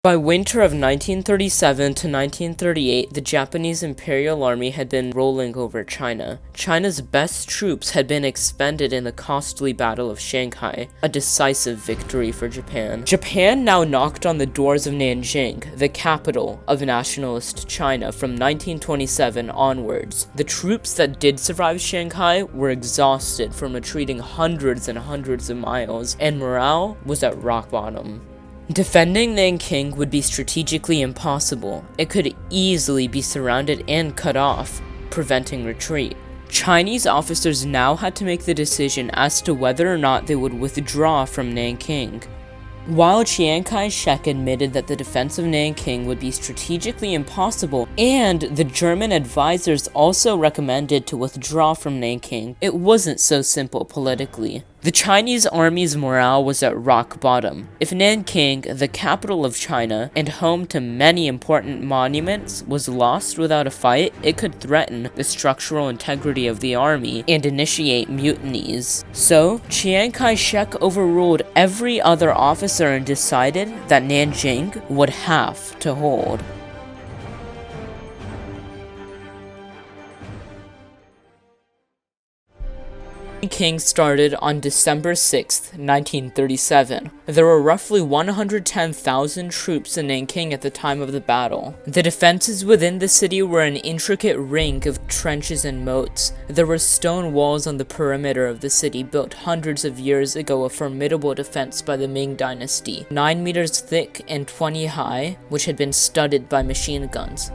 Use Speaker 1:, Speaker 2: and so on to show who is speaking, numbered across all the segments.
Speaker 1: By winter of 1937 to 1938, the Japanese Imperial Army had been rolling over China. China's best troops had been expended in the costly Battle of Shanghai, a decisive victory for Japan. Japan now knocked on the doors of Nanjing, the capital of nationalist China, from 1927 onwards. The troops that did survive Shanghai were exhausted from retreating hundreds and hundreds of miles, and morale was at rock bottom. Defending Nanking would be strategically impossible. It could easily be surrounded and cut off, preventing retreat. Chinese officers now had to make the decision as to whether or not they would withdraw from Nanking. While Chiang Kai-shek admitted that the defense of Nanking would be strategically impossible, and the German advisors also recommended to withdraw from Nanking, it wasn't so simple politically. The Chinese army's morale was at rock bottom. If Nanking, the capital of China, and home to many important monuments, was lost without a fight, it could threaten the structural integrity of the army and initiate mutinies. So, Chiang Kai-shek overruled every other officer and decided that Nanjing would have to hold. Nanking started on December 6, 1937. There were roughly 110,000 troops in Nanking at the time of the battle. The defenses within the city were an intricate ring of trenches and moats. There were stone walls on the perimeter of the city built hundreds of years ago, a formidable defense by the Ming Dynasty, 9 meters thick and 20 high, which had been studded by machine guns.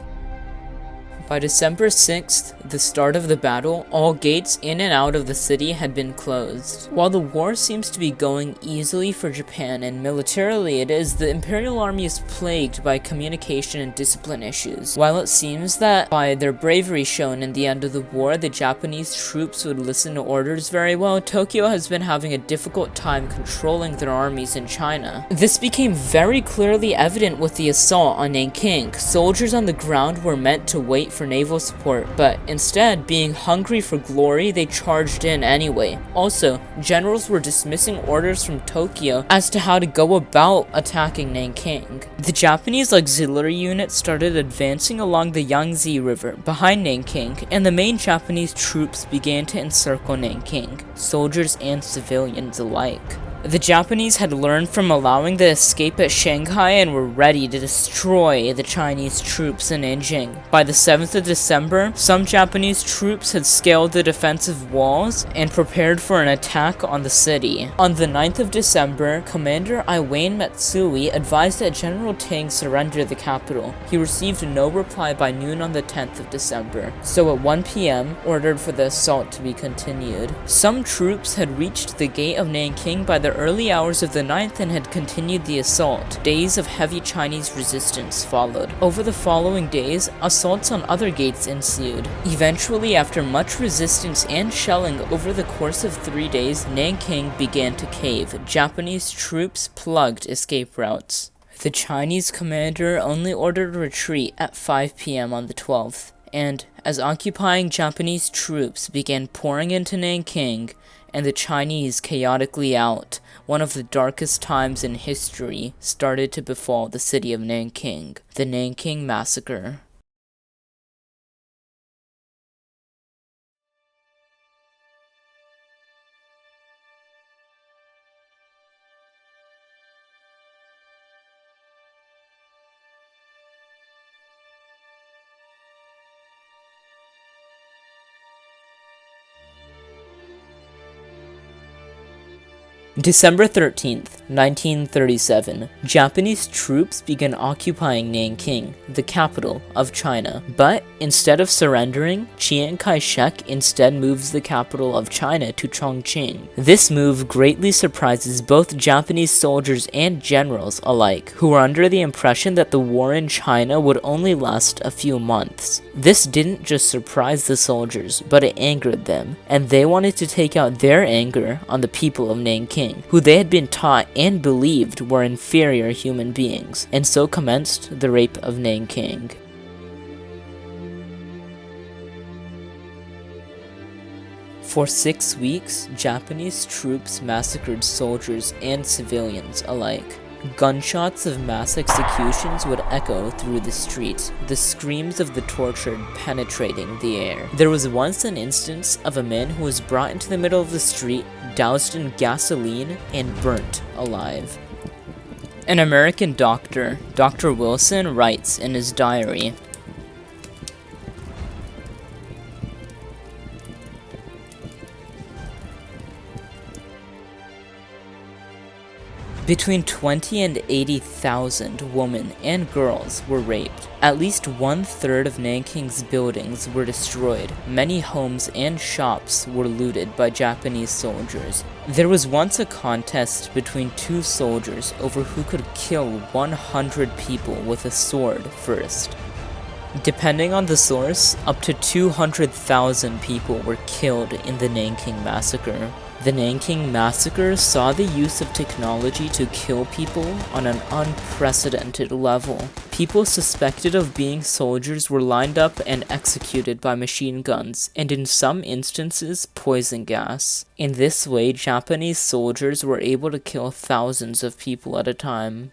Speaker 1: By December 6th, the start of the battle, all gates in and out of the city had been closed. While the war seems to be going easily for Japan, and militarily it is, the Imperial Army is plagued by communication and discipline issues. While it seems that by their bravery shown in the end of the war, the Japanese troops would listen to orders very well, Tokyo has been having a difficult time controlling their armies in China. This became very clearly evident with the assault on Nanking. Soldiers on the ground were meant to wait for naval support, but instead, being hungry for glory, they charged in anyway. Also, generals were dismissing orders from Tokyo as to how to go about attacking Nanking. The Japanese auxiliary unit started advancing along the Yangtze River behind Nanking, and the main Japanese troops began to encircle Nanking, soldiers and civilians alike. The Japanese had learned from allowing the escape at Shanghai and were ready to destroy the Chinese troops in Nanjing. By the 7th of December, some Japanese troops had scaled the defensive walls and prepared for an attack on the city. On the 9th of December, Commander Iwane Matsui advised that General Tang surrender the capital. He received no reply by noon on the 10th of December, so at 1 p.m. ordered for the assault to be continued. Some troops had reached the gate of Nanking by the early hours of the 9th and had continued the assault. Days of heavy Chinese resistance followed. Over the following days, assaults on other gates ensued. Eventually, after much resistance and shelling over the course of 3 days, Nanking began to cave. Japanese troops plugged escape routes. The Chinese commander only ordered retreat at 5 p.m. on the 12th, and as occupying Japanese troops began pouring into Nanking, and the Chinese chaotically out, one of the darkest times in history started to befall the city of Nanking, the Nanking Massacre. December 13th, 1937, Japanese troops began occupying Nanking, the capital of China. But instead of surrendering, Chiang Kai-shek instead moves the capital of China to Chongqing. This move greatly surprises both Japanese soldiers and generals alike, who were under the impression that the war in China would only last a few months. This didn't just surprise the soldiers, but it angered them, and they wanted to take out their anger on the people of Nanking, who they had been taught and believed were inferior human beings, and so commenced the rape of Nanking. For 6 weeks, Japanese troops massacred soldiers and civilians alike. Gunshots of mass executions would echo through the street, the screams of the tortured penetrating the air. There was once an instance of a man who was brought into the middle of the street, doused in gasoline, and burnt alive. An American doctor, Dr. Wilson, writes in his diary, between 20 and 80,000 women and girls were raped. At least 1/3 of Nanking's buildings were destroyed. Many homes and shops were looted by Japanese soldiers. There was once a contest between two soldiers over who could kill 100 people with a sword first. Depending on the source, up to 200,000 people were killed in the Nanking Massacre. The Nanking Massacre saw the use of technology to kill people on an unprecedented level. People suspected of being soldiers were lined up and executed by machine guns, and in some instances, poison gas. In this way, Japanese soldiers were able to kill thousands of people at a time.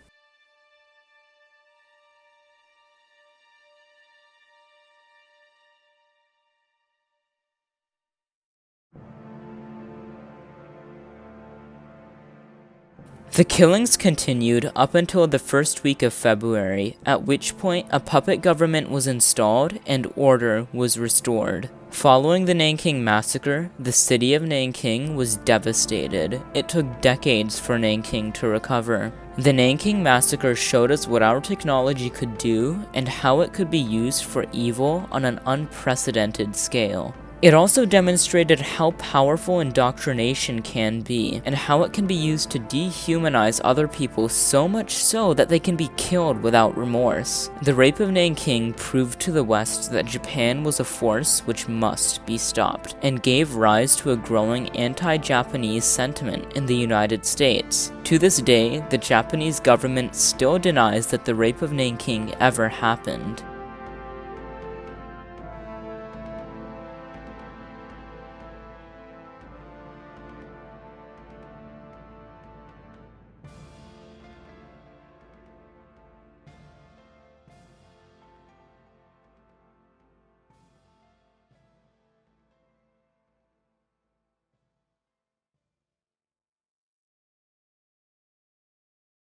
Speaker 1: The killings continued up until the first week of February, at which point a puppet government was installed and order was restored. Following the Nanking Massacre, the city of Nanking was devastated. It took decades for Nanking to recover. The Nanking Massacre showed us what our technology could do and how it could be used for evil on an unprecedented scale. It also demonstrated how powerful indoctrination can be, and how it can be used to dehumanize other people so much so that they can be killed without remorse. The rape of Nanking proved to the West that Japan was a force which must be stopped, and gave rise to a growing anti-Japanese sentiment in the United States. To this day, the Japanese government still denies that the rape of Nanking ever happened.